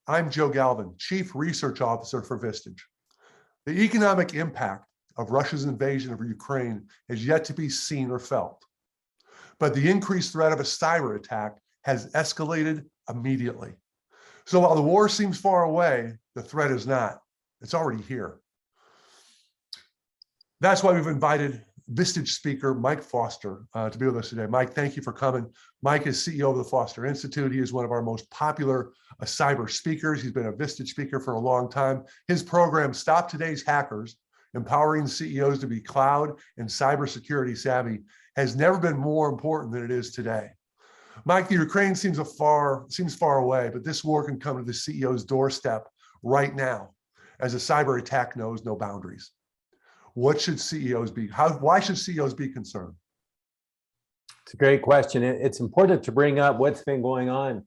I'm Joe Galvin, Chief Research Officer for Vistage. The economic impact of Russia's invasion of Ukraine has yet to be seen or felt, but the increased threat of a cyber attack has escalated immediately. So while the war seems far away, the threat is not. It's already here. That's why we've invited Vistage speaker Mike Foster to be with us today. Mike, thank you for coming. Mike is CEO of the Foster Institute. He is one of our most popular cyber speakers. He's been a Vistage speaker for a long time. His program, Stop Today's Hackers, Empowering CEOs to be Cloud and Cybersecurity Savvy, has never been more important than it is today. Mike, the Ukraine seems far away, but this war can come to the CEO's doorstep right now, as a cyber attack knows no boundaries. What should CEOs be? Why should CEOs be concerned? It's a great question. It's important to bring up what's been going on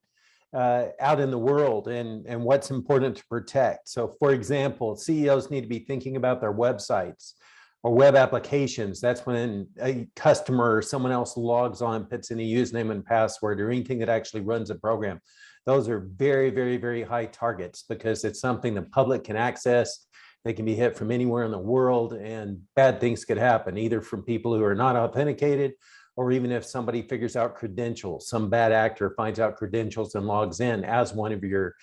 out in the world and what's important to protect. So for example, CEOs need to be thinking about their websites or web applications. That's when a customer or someone else logs on, puts in a username and password or anything that actually runs a program. Those are very, very, very high targets because it's something the public can access. They can be hit from anywhere in the world and bad things could happen, either from people who are not authenticated, or even if somebody figures out credentials, some bad actor finds out credentials and logs in as one of your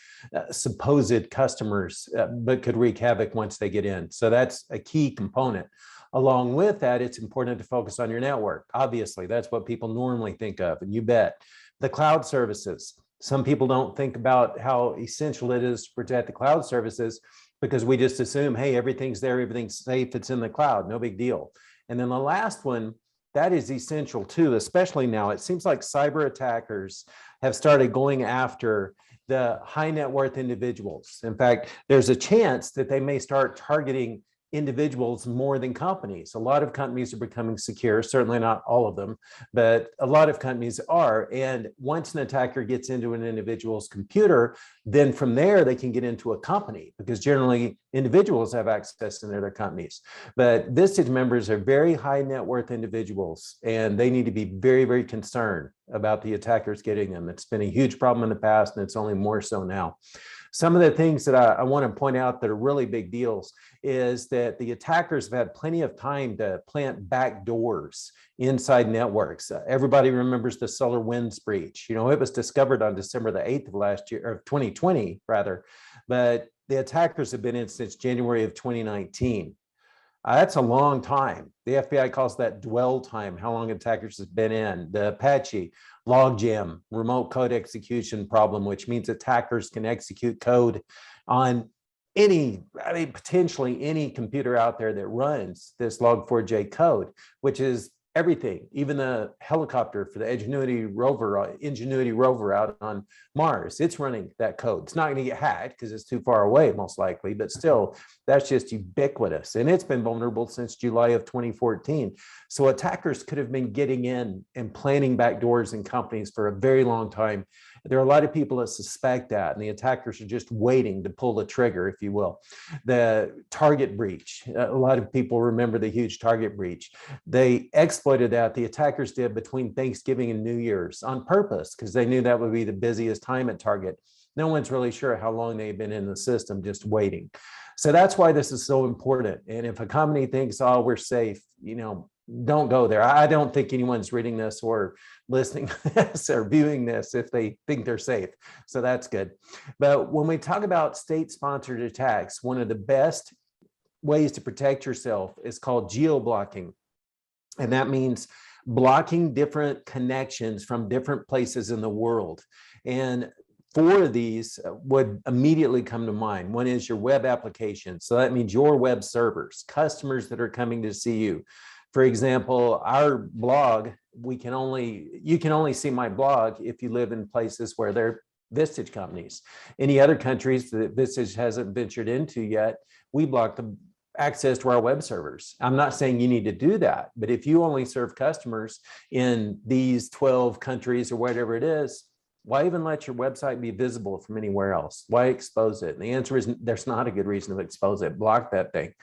supposed customers, but could wreak havoc once they get in. So that's a key component. Along with that, it's important to focus on your network. Obviously, that's what people normally think of, and you bet. The cloud services. Some people don't think about how essential it is to protect the cloud services because we just assume, hey, everything's there, everything's safe, it's in the cloud, no big deal. And then the last one, that is essential too, especially now. It seems like cyber attackers have started going after the high net worth individuals. In fact, there's a chance that they may start targeting individuals more than companies. A lot of companies are becoming secure, certainly not all of them, but a lot of companies are. And once an attacker gets into an individual's computer, then from there they can get into a company because generally individuals have access into their companies. But Vistage members are very high net worth individuals and they need to be very, very concerned about the attackers getting them. It's been a huge problem in the past and it's only more so now. Some of the things that I want to point out that are really big deals is that the attackers have had plenty of time to plant back doors inside networks. Everybody remembers the SolarWinds breach. You know, it was discovered on December the 8th of last year, or 2020 rather, but the attackers have been in since January of 2019. That's a long time. The FBI calls that dwell time, how long attackers have been in. The Apache logjam, remote code execution problem, which means attackers can execute code on potentially any computer out there that runs this log4j code, which is everything, even the helicopter for the Ingenuity rover out on Mars, it's running that code. It's not going to get hacked because it's too far away, most likely, but still, that's just ubiquitous. And it's been vulnerable since July of 2014. So attackers could have been getting in and planting backdoors in companies for a very long time. There are a lot of people that suspect that, and the attackers are just waiting to pull the trigger, if you will. The Target breach, a lot of people remember the huge Target breach. They exploited that, the attackers did, between Thanksgiving and New Year's on purpose, because they knew that would be the busiest time at Target. No one's really sure how long they've been in the system, just waiting. So that's why this is so important. And if a company thinks, oh, we're safe, you know, don't go there. I don't think anyone's reading this or listening to this or viewing this if they think they're safe. So that's good. But when we talk about state-sponsored attacks, one of the best ways to protect yourself is called geoblocking. And that means blocking different connections from different places in the world. And four of these would immediately come to mind. One is your web application. So that means your web servers, customers that are coming to see you. For example, our blog, you can only see my blog if you live in places where there are Vistage companies. Any other countries that Vistage hasn't ventured into yet, we block the access to our web servers. I'm not saying you need to do that, but if you only serve customers in these 12 countries or whatever it is, why even let your website be visible from anywhere else? Why expose it? And the answer is there's not a good reason to expose it. Block that thing.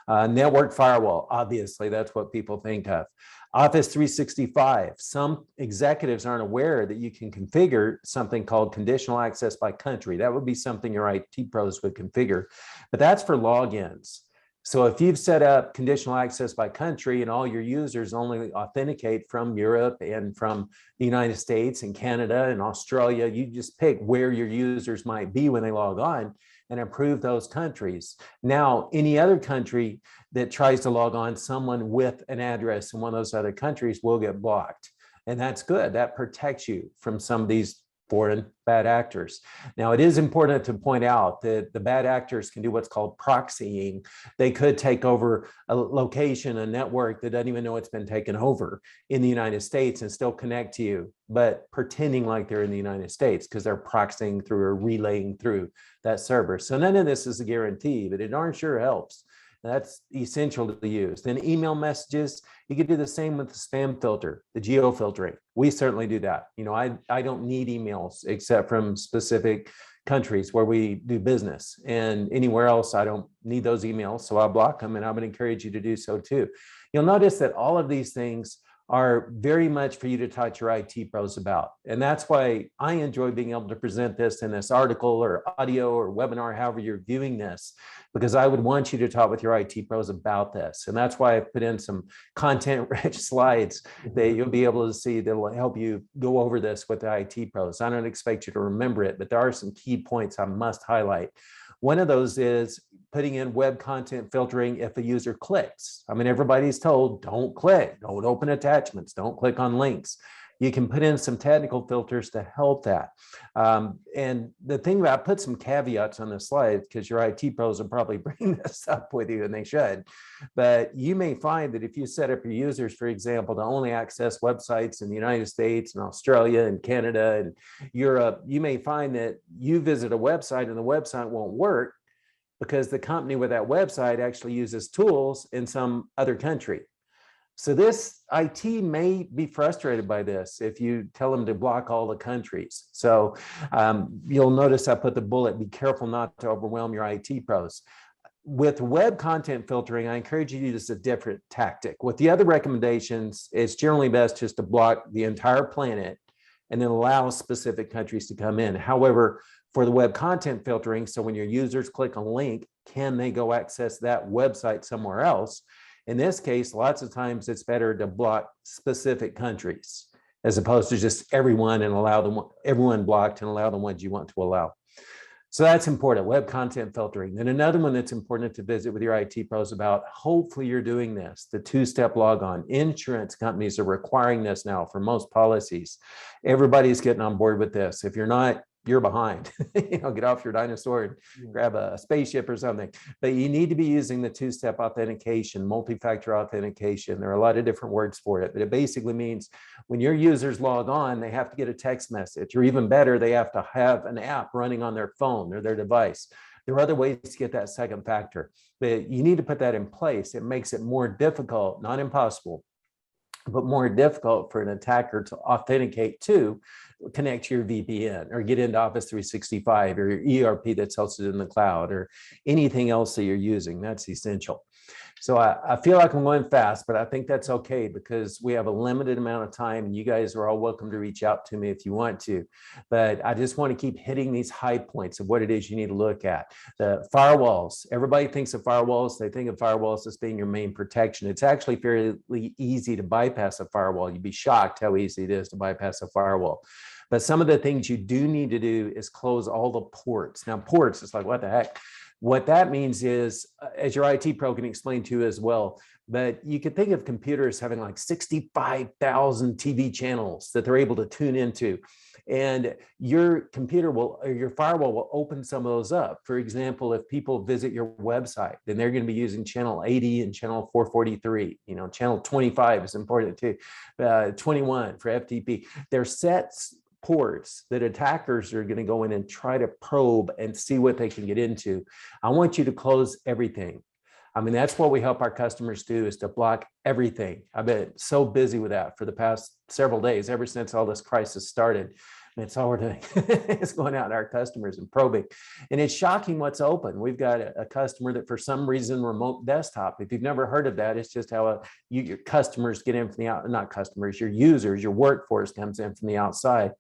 Network firewall, obviously, that's what people think of. Office 365, some executives aren't aware that you can configure something called conditional access by country. That would be something your IT pros would configure, but that's for logins. So if you've set up conditional access by country and all your users only authenticate from Europe and from the United States and Canada and Australia, you just pick where your users might be when they log on and approve those countries. Now, any other country that tries to log on, someone with an address in one of those other countries will get blocked. And that's good. That protects you from some of these foreign bad actors. Now, it is important to point out that the bad actors can do what's called proxying. They could take over a location, a network that doesn't even know it's been taken over in the United States and still connect to you, but pretending like they're in the United States because they're proxying through or relaying through that server. So none of this is a guarantee, but it darn sure helps. That's essential to use. Then email messages, you could do the same with the spam filter, the geo filtering. We certainly do that. You know, I don't need emails except from specific countries where we do business, and anywhere else I don't need those emails, so I block them, and I would encourage you to do so too. You'll notice that all of these things are very much for you to talk to your IT pros about. And that's why I enjoy being able to present this in this article or audio or webinar, however you're viewing this, because I would want you to talk with your IT pros about this. And that's why I put in some content-rich slides that you'll be able to see that will help you go over this with the IT pros. I don't expect you to remember it, but there are some key points I must highlight. One of those is putting in web content filtering if a user clicks. I mean, everybody's told, don't click, don't open attachments, don't click on links. You can put in some technical filters to help that. And the thing about, I put some caveats on the slide because your IT pros will probably bring this up with you, and they should. But you may find that if you set up your users, for example, to only access websites in the United States and Australia and Canada and Europe, you may find that you visit a website and the website won't work because the company with that website actually uses tools in some other country. So this IT may be frustrated by this if you tell them to block all the countries. So you'll notice I put the bullet, be careful not to overwhelm your IT pros. With web content filtering, I encourage you to use a different tactic. With the other recommendations, it's generally best just to block the entire planet and then allow specific countries to come in. However, for the web content filtering, so when your users click a link, can they go access that website somewhere else? In this case, lots of times it's better to block specific countries as opposed to just everyone and allow them, everyone blocked and allow the ones you want to allow. So that's important, web content filtering. Then another one that's important to visit with your IT pros about, hopefully you're doing this, the two-step logon. Insurance companies are requiring this now for most policies. Everybody's getting on board with this. If you're not, you're behind. Get off your dinosaur and grab a spaceship or something. But you need to be using the two-step authentication, multi-factor authentication. There are a lot of different words for it, but it basically means when your users log on, they have to get a text message, or even better, they have to have an app running on their phone or their device. There are other ways to get that second factor, but you need to put that in place. It makes it more difficult, not impossible, but more difficult for an attacker to authenticate to connect to your VPN or get into Office 365 or your ERP that's hosted in the cloud or anything else that you're using. That's essential. So I feel like I'm going fast, but I think that's okay because we have a limited amount of time and you guys are all welcome to reach out to me if you want to. But I just want to keep hitting these high points of what it is you need to look at. The firewalls, everybody thinks of firewalls. They think of firewalls as being your main protection. It's actually fairly easy to bypass a firewall. You'd be shocked how easy it is to bypass a firewall. But some of the things you do need to do is close all the ports. Now, ports, it's like, what the heck? What that means is, as your IT pro can explain to you as well, but you could think of computers having like 65,000 TV channels that they're able to tune into. And your computer will, or your firewall will open some of those up. For example, if people visit your website, then they're going to be using channel 80 and channel 443. Channel 25 is important too. 21 for FTP. They're sets ports that attackers are going to go in and try to probe and see what they can get into. I want you to close everything. I mean, that's what we help our customers do, is to block everything. I've been so busy with that for the past several days, ever since all this crisis started. It's all we're doing. It's going out to our customers and probing. And it's shocking what's open. We've got a customer that for some reason remote desktop. If you've never heard of that, it's just how your customers get in from the out, not customers, your users, your workforce comes in from the outside.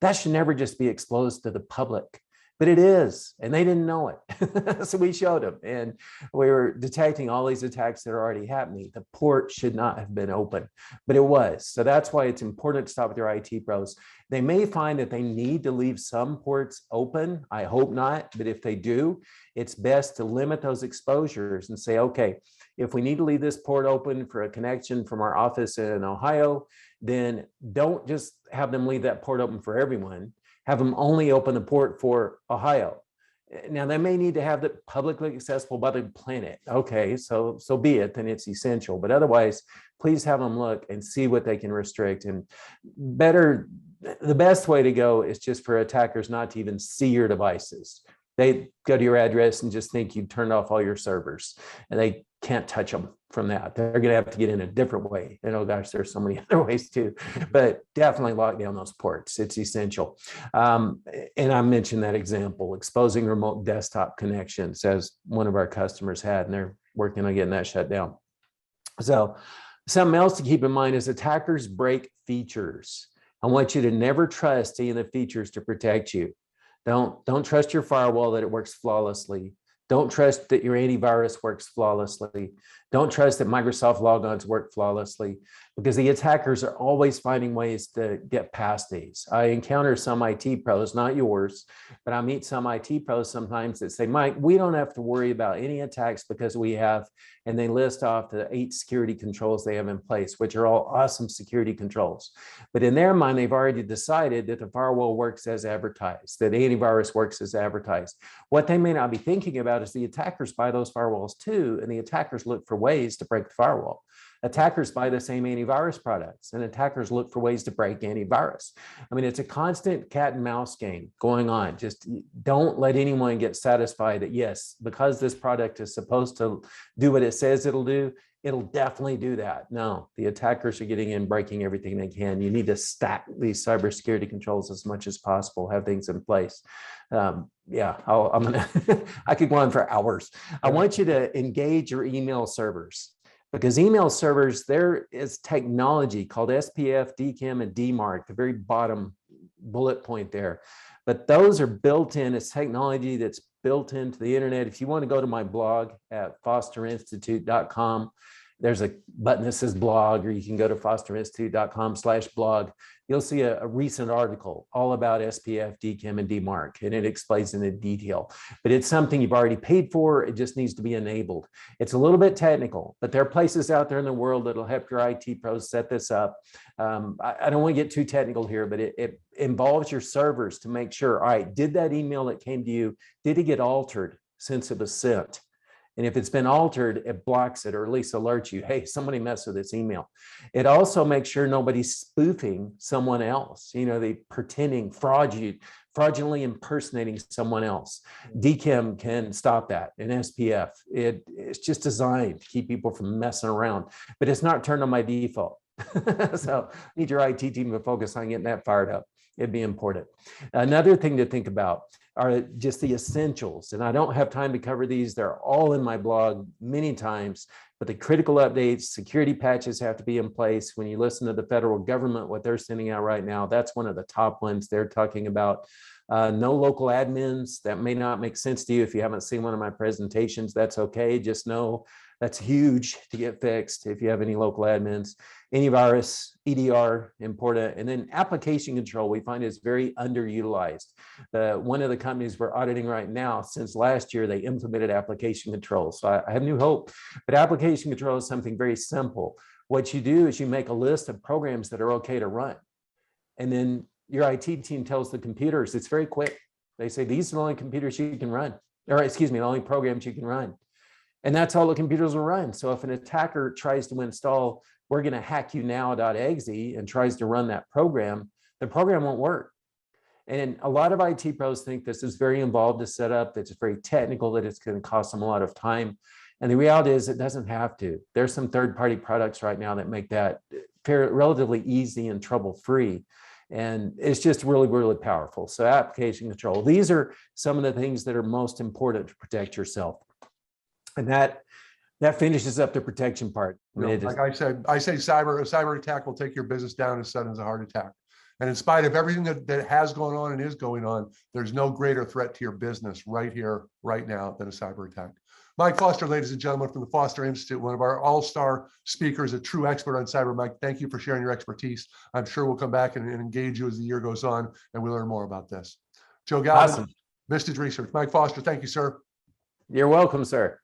That should never just be exposed to the public. But it is, and they didn't know it. So we showed them, and we were detecting all these attacks that are already happening. The port should not have been open, but it was. So that's why it's important to stop with your IT pros. They may find that they need to leave some ports open. I hope not, but if they do, it's best to limit those exposures and say, okay, if we need to leave this port open for a connection from our office in Ohio, then don't just have them leave that port open for everyone. Have them only open the port for Ohio. Now they may need to have it publicly accessible by the planet. Okay, so be it, then it's essential. But otherwise, please have them look and see what they can restrict. And the best way to go is just for attackers not to even see your devices. They go to your address and just think you've turned off all your servers, and they can't touch them from that. They're going to have to get in a different way. And oh gosh, there's so many other ways too, but definitely lock down those ports. It's essential. And I mentioned that example, exposing remote desktop connections, as one of our customers had, and they're working on getting that shut down. So something else to keep in mind is attackers break features. I want you to never trust any of the features to protect you. Don't trust your firewall that it works flawlessly. Don't trust that your antivirus works flawlessly. Don't trust that Microsoft logons work flawlessly, because the attackers are always finding ways to get past these. I encounter some IT pros, not yours, but I meet some IT pros sometimes that say, Mike, we don't have to worry about any attacks because we have, and they list off the 8 security controls they have in place, which are all awesome security controls. But in their mind, they've already decided that the firewall works as advertised, that antivirus works as advertised. What they may not be thinking about is the attackers buy those firewalls too, and the attackers look for ways to break the firewall. Attackers buy the same antivirus products, and attackers look for ways to break antivirus. I mean, it's a constant cat and mouse game going on. Just don't let anyone get satisfied that, yes, because this product is supposed to do what it says it'll do, it'll definitely do that. No, the attackers are getting in, breaking everything they can. You need to stack these cybersecurity controls as much as possible, have things in place. Yeah, I could go on for hours. I want you to engage your email servers, because email servers, there is technology called SPF, DKIM, and DMARC, the very bottom bullet point there. But those are built in. It's technology that's built into the internet. If you want to go to my blog at fosterinstitute.com, there's a button that says blog, or you can go to fosterinstitute.com/blog. You'll see a recent article all about SPF, DKIM, and DMARC, and it explains in detail. But it's something you've already paid for. It just needs to be enabled. It's a little bit technical, but there are places out there in the world that'll help your IT pros set this up. I don't want to get too technical here, but it involves your servers to make sure, all right, did that email that came to you, did it get altered since it was sent? And if it's been altered, it blocks it, or at least alerts you, hey, somebody messed with this email. It also makes sure nobody's spoofing someone else. You know, they pretending fraudulently impersonating someone else. DKIM can stop that, and SPF. It's just designed to keep people from messing around, but it's not turned on by default. So I need your IT team to focus on getting that fired up. It'd be important. Another thing to think about are just the essentials. And I don't have time to cover these. They're all in my blog many times, but the critical updates, security patches have to be in place. When you listen to the federal government, what they're sending out right now, that's one of the top ones they're talking about. No local admins. That may not make sense to you if you haven't seen one of my presentations. That's okay. Just know that's huge to get fixed if you have any local admins. Antivirus, EDR, important. And then application control, we find is very underutilized. One of the companies we're auditing right now, since last year, they implemented application control. So I have new hope. But application control is something very simple. What you do is you make a list of programs that are okay to run. And then your IT team tells the computers, it's very quick. They say, these are the only computers you can run, or excuse me, the only programs you can run. And that's all the computers will run. So if an attacker tries to install, we're going to hack you now.exe and tries to run that program, the program won't work. And a lot of IT pros think this is very involved to set up, that it's very technical, that it's going to cost them a lot of time. And the reality is it doesn't have to. There's some third-party products right now that make that relatively easy and trouble-free. And it's just really, really powerful. So application control, these are some of the things that are most important to protect yourself. And that finishes up the protection part. Like I said, a cyber attack will take your business down as sudden as a heart attack. And in spite of everything that has gone on and is going on, there's no greater threat to your business right here, right now than a cyber attack. Mike Foster, ladies and gentlemen, from the Foster Institute, one of our all-star speakers, a true expert on cyber. Mike, thank you for sharing your expertise. I'm sure we'll come back and engage you as the year goes on, and we'll learn more about this. Joe Galvin, awesome. Vistage Research. Mike Foster, thank you, sir. You're welcome, sir.